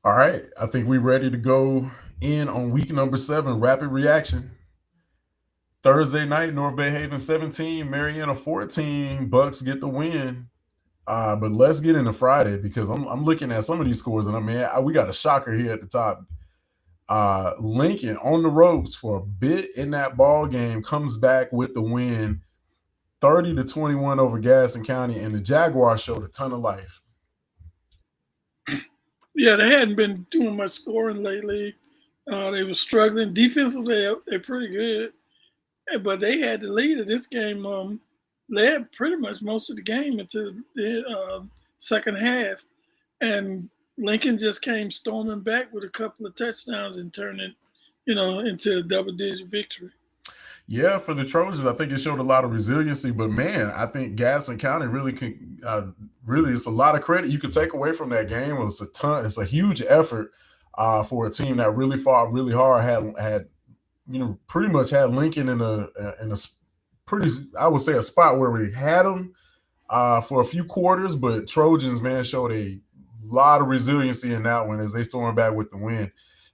All right, I think we're ready to go in on week number 7, rapid reaction. Thursday night, North Bay Haven 17, Marietta 14. Bucks get the win. But let's get into Friday because I'm looking at some of these scores and we got a shocker here at the top. Lincoln on the ropes for a bit in that ball game comes back with the win, 30-21 over Gadsden County, and the Jaguars showed a ton of life. Yeah, they hadn't been doing much scoring lately. They were struggling defensively. They're pretty good, but they had the lead of this game. Led pretty much most of the game into the second half, and Lincoln just came storming back with a couple of touchdowns and turned it, into a double-digit victory. Yeah, for the Trojans, I think it showed a lot of resiliency. But man, I think Gadsden County really can, really, it's a lot of credit you could take away from that game. It was a ton. It's a huge effort for a team that really fought really hard. Had pretty much had Lincoln in a pretty, I would say, a spot where we had them for a few quarters. But Trojans, man, showed a lot of resiliency in that one as they stormed back with the win.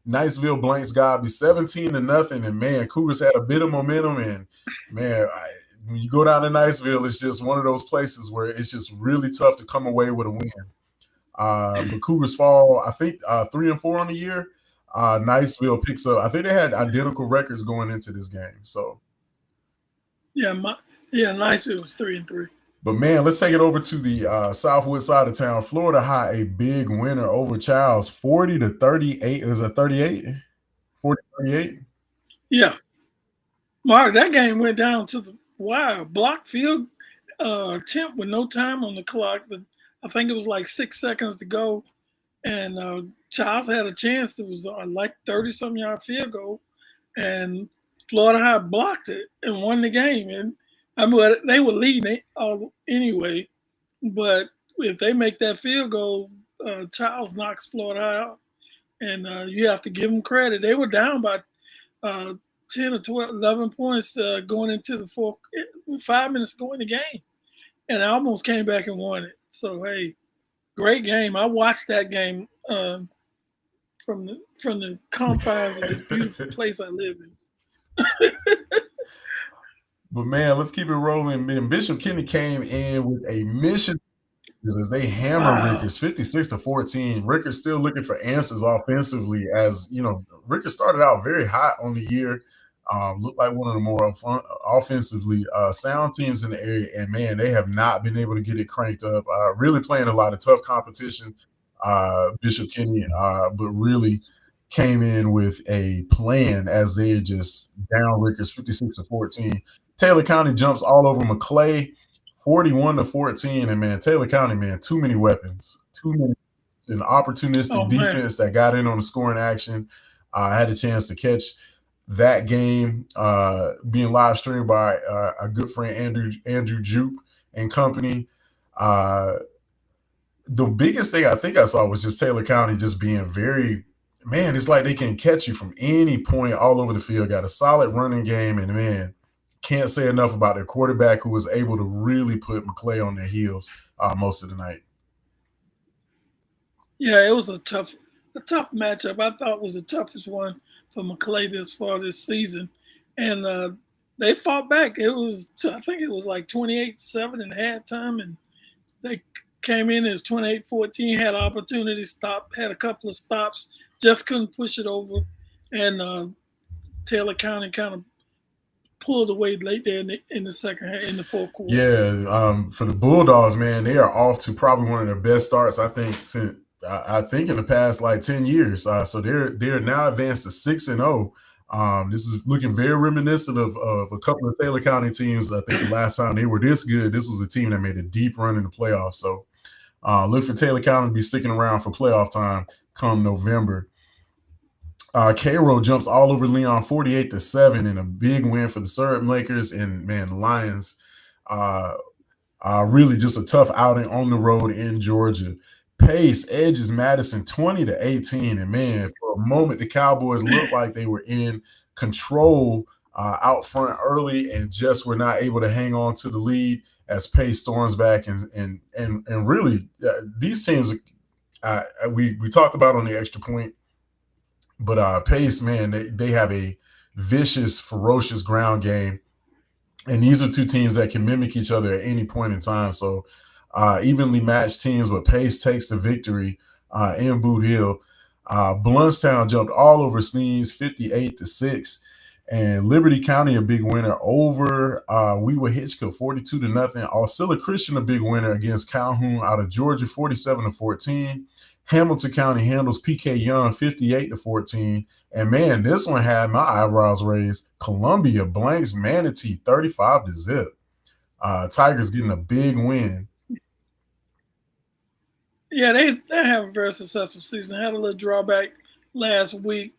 Niceville blanks Godby 17-0, and man, Cougars had a bit of momentum. And man, when you go down to Niceville, it's just one of those places where it's just really tough to come away with a win. But Cougars fall, I think, 3-4 on the year. Niceville picks up. I think they had identical records going into this game. So, Yeah, Niceville was 3-3. but man, let's take it over to the southwood side of town. Florida High, a big winner over Charles, 40-38. Is it 38? 40-38? Yeah, Mark, that game went down to the wire. Block field attempt with no time on the clock. I think it was like 6 seconds to go, and Charles had a chance. It was like 30-some-yard field goal, and Florida High blocked it and won the game. And I mean, they were leading it anyway, but if they make that field goal, Charles knocks Florida High out, and you have to give them credit. They were down by uh, 10 or 12, 11 points going into the fourth, 5 minutes going the game, and I almost came back and won it. So hey, great game. I watched that game from the confines of this beautiful place I live in. But man, let's keep it rolling. Man, Bishop Kenny came in with a mission as they hammer Wow. Rickers 56-14. Rickers still looking for answers offensively, as you know, Rickers started out very hot on the year. Looked like one of the more offensively sound teams in the area, and man, they have not been able to get it cranked up. Really playing a lot of tough competition. Bishop Kenny, but really came in with a plan as they had just down Rickers 56-14. Taylor County jumps all over McClay 41-14. And man, Taylor County, man, too many weapons, too many, an opportunistic Oh man. defense that got in on the scoring action. I had a chance to catch that game being live streamed by a good friend, Andrew Jupe and company. Uh, the biggest thing I think I saw was just Taylor County just being very, man, it's like they can catch you from any point all over the field. Got a solid running game, and man, can't say enough about their quarterback who was able to really put McClay on their heels most of the night. Yeah, it was a tough matchup. I thought was the toughest one for McClay this far this season, and they fought back. I think it was like 28-7 in halftime, and they came in as 28-14. Had opportunity, had a couple of stops, just couldn't push it over, and Taylor County kind of pulled away late there in the second half, in the fourth quarter. Yeah, for the Bulldogs, man, they are off to probably one of their best starts I think since I think in the past like 10 years. So they're now advanced to 6-0. This is looking very reminiscent of a couple of Taylor County teams. I think the last time they were this good, this was a team that made a deep run in the playoffs. So look for Taylor County to be sticking around for playoff time come November. Cairo jumps all over Leon 48-7 in a big win for the Syrup Lakers. And man, Lions uh, really just a tough outing on the road in Georgia. Pace edges Madison 20-18. And man, for a moment, the Cowboys looked like they were in control out front early and just were not able to hang on to the lead as Pace storms back and really these teams We talked about on the extra point, but Pace, man, they have a vicious, ferocious ground game, and these are two teams that can mimic each other at any point in time. So evenly matched teams, but Pace takes the victory in Boot Hill. Bluntstown jumped all over Sneeze, 58-6. And Liberty County, a big winner over Wewa Hitchcock, 42-0. Osceola Christian, a big winner against Calhoun out of Georgia, 47-14. Hamilton County handles PK Young, 58-14. And man, this one had my eyebrows raised. Columbia blanks Manatee, 35-0. Tigers getting a big win. Yeah, they have a very successful season. Had a little drawback last week,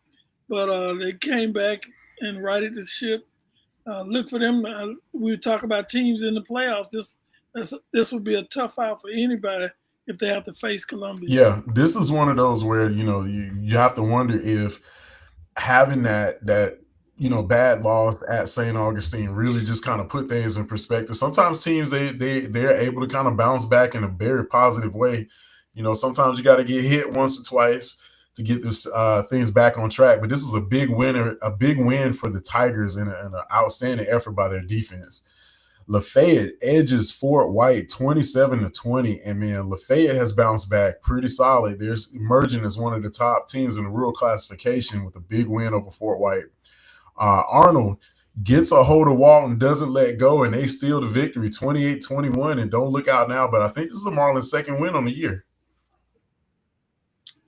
but they came back and righted the ship. Look for them. We talk about teams in the playoffs. This would be a tough out for anybody if they have to face Columbia. Yeah, this is one of those where you have to wonder if having that bad loss at St. Augustine really just kind of put things in perspective. Sometimes teams they're able to kind of bounce back in a very positive way. Sometimes you got to get hit once or twice to get this things back on track. But this is a big win for the Tigers and an outstanding effort by their defense. Lafayette edges Fort White 27-20, and man, Lafayette has bounced back pretty solid. They're emerging as one of the top teams in the rural classification with a big win over Fort White. Arnold gets a hold of Walton, doesn't let go, and they steal the victory 28-21. And don't look out now, but I think this is the Marlins' second win on the year.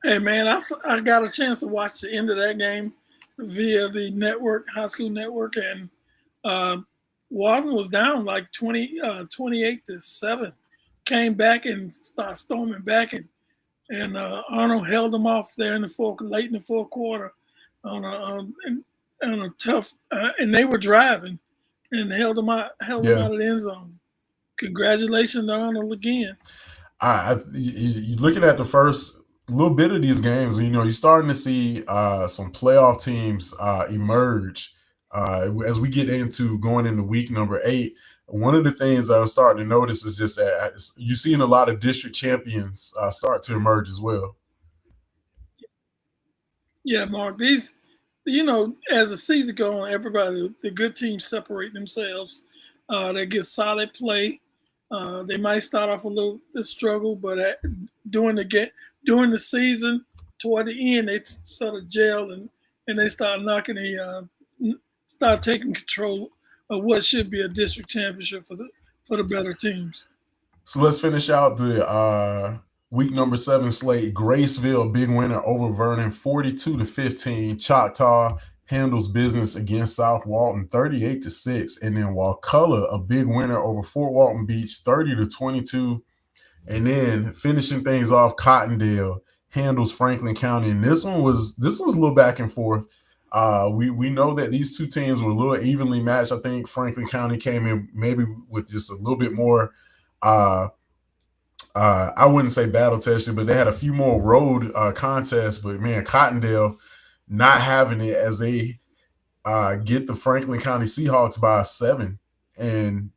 Hey man, I got a chance to watch the end of that game via the network, high school network, and Walton was down like 28-7. Came back and started storming back, and Arnold held them off there late in the fourth quarter on a tough, and they were driving and held them out of the end zone. Congratulations to Arnold again. You're looking at the first little bit of these games, you're starting to see some playoff teams emerge as we get into going into week number 8. One of the things I was starting to notice is just that you're seeing a lot of district champions start to emerge as well. Yeah, Mark, these, as the season goes on, the good teams separate themselves. They get solid play. They might start off a little struggle, but during the season, toward the end, they sort of gel and they start start taking control of what should be a district championship for the better teams. So let's finish out the week number 7 slate. Graceville, big winner over Vernon, 42-15. Choctaw handles business against South Walton, 38-6. And then Wakulla, a big winner over Fort Walton Beach, 30-22. And then finishing things off, Cottondale handles Franklin County. And this was a little back and forth. We know that these two teams were a little evenly matched. I think Franklin County came in maybe with just a little bit more I wouldn't say battle tested, but they had a few more road contests. But man, Cottondale not having it as they get the Franklin County Seahawks by 7. And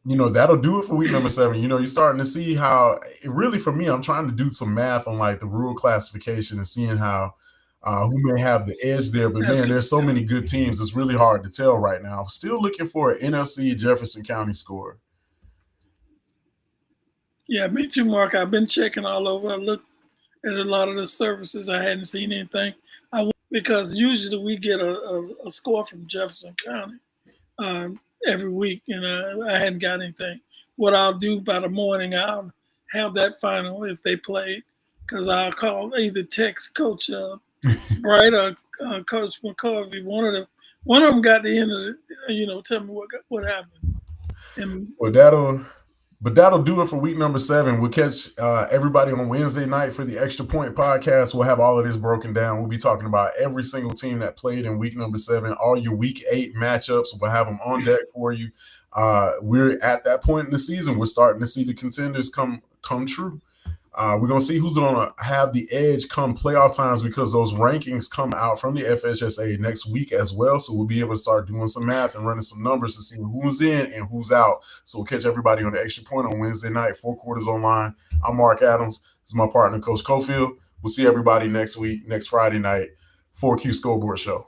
that'll do it for week number 7. You're starting to see how really, for me, I'm trying to do some math on like the rural classification and seeing how who may have the edge there. But man, there's so many good teams. It's really hard to tell right now. Still looking for an NFC Jefferson County score. Yeah, me too, Mark. I've been checking all over. I looked at a lot of the services. I hadn't seen anything. Because usually we get a score from Jefferson County every week, and I hadn't got anything. What I'll do by the morning, I'll have that final if they played, because I'll call either text Coach Bright or Coach McCarvey. One of them got the end of it. Tell me what happened. And that'll do it for week number 7. We'll catch everybody on Wednesday night for the Extra Point podcast. We'll have all of this broken down. We'll be talking about every single team that played in week number 7, all your week 8 matchups. We'll have them on deck for you. We're at that point in the season. We're starting to see the contenders come true. We're going to see who's going to have the edge come playoff times because those rankings come out from the FHSA next week as well. So we'll be able to start doing some math and running some numbers to see who's in and who's out. So we'll catch everybody on the Extra Point on Wednesday night, 4 quarters online. I'm Mark Adams. This is my partner, Coach Cofield. We'll see everybody next week, next Friday night, 4Q Scoreboard Show.